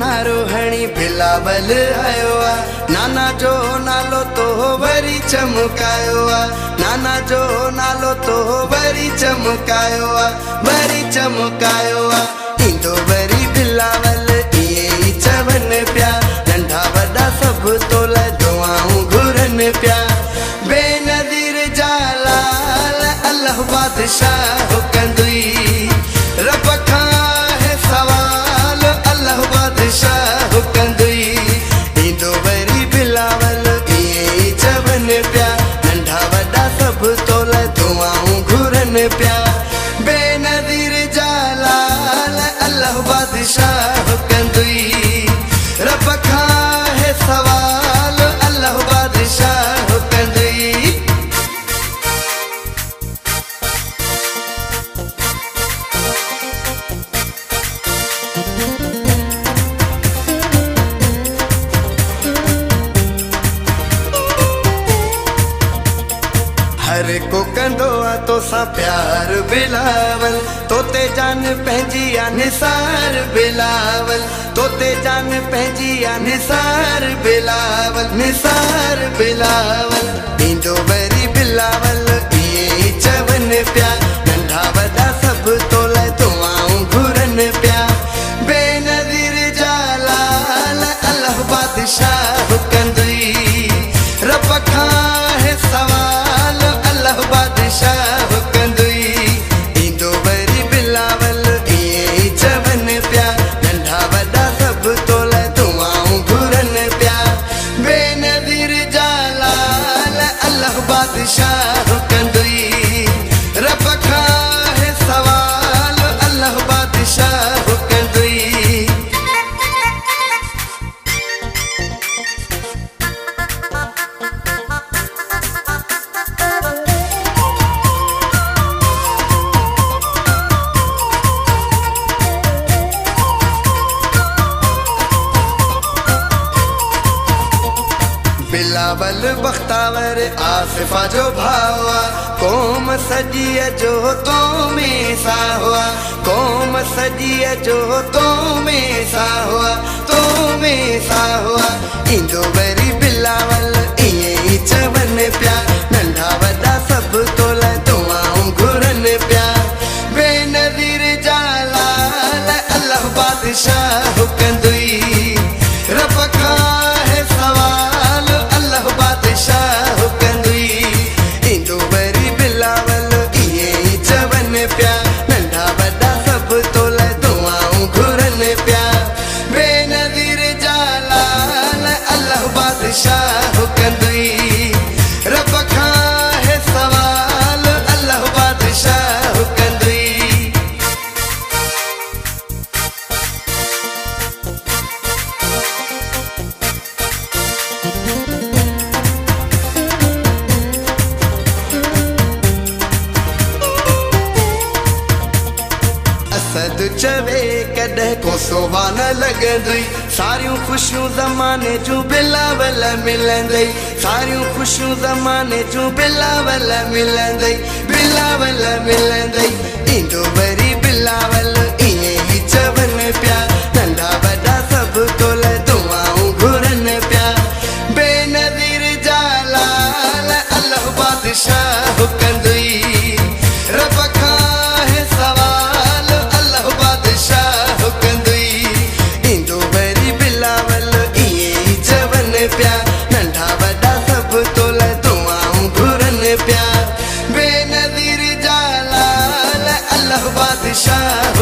नारो हणी बिलावल आयो आ। नाना जो नालो तो वरी चमकायो आ। नाना जो नालो तो वरी चमकायो आ, वरी चमकायो आ। इंदो वरी बिलावल इए ही चवन प्या। नंढा वॾा सब तोल दुआऊं घुरन प्या। बेनज़ीर जालाल अल्लाह बादशाह कंदुई। रब खां है सवाल अल्लाह बादशाह कंदुई। इंदो वरी बिलावल इए ही चवन प्या। नंढा वॾा सब तोल दुआऊं घुरन प्या। बेनज़ीर जालाल अल्लाह बादशाह कंदुई। रब खां है सवाल अल्लाह बादशाह कंदुई। हर को कंदो आ तोसां प्यार बिलावल। तोते जान पंहिंजी आ निसार बिलावल। तोते जान पंहिंजी आ निसार बिलावल, निसार बिलावल। इंदो वरी बिलावल इए ही चवन प्या। नंढा वॾा सब तोल दुआऊं घुरन प्या। बेनज़ीर जालाल अल्लाह बादशाह कंदुई। रब खां है सवाल अल्लाह बादशाह कंदुई। इंदो वरी बिलावल इए ही चवन प्या। नंढा वॾा सब तोल दुआऊं घुरन प्या। बेनज़ीर जालाल अल्लाह बादशाह कंदुई। रब खां है सवाल अल्लाह बादशाह कंदुई। बिलावल बख्तावर आसिफा जो भावा। कौम सजी जो तो में सा हुआ। कौम सजी जो तो में सा हुआ, तो में सा हुआ। इंदो वरी बिलावल इए ही चवन प्या। नंढा वॾा सब तोल दुआऊं घुरन प्या। बेनज़ीर जालाल अल्लाह बादशाह कंदुई। रब खां है सवाल अल्लाह बादशाह कंदुई। इंदो वरी बिलावल इए ही चवन प्या। नंढा वॾा सब तोल दुआऊं घुरन प्या। बेनज़ीर जालाल अल्लाह बादशाह कंदुई। रब खां है सवाल अल्लाह बादशाह कंदुई। असद चवे कॾहिं को सोवा न लॻंदुई। सारियूं ख़ुशियूं ज़माने जूं बिलावल मिलंदई। सारियूं ख़ुशियूं ज़माने जूं बिलावल मिलंदई, बिलावल मिलंदई। इंदो वरी बिलावल इए ही चवन प्या। नंढा वॾा सब तोल दुआऊं घुरन प्या। बेनज़ीर जालाल अल्लाह बादशाह कंदुई। रब खां है सवाल अल्लाह बादशाह कंदुई। इंदो वरी बिलावल इए ही चवन प्या। नंढा वॾा सब तोल दुआऊं घुरन प्या। बेनज़ीर जालाल अल्लाह बादशाह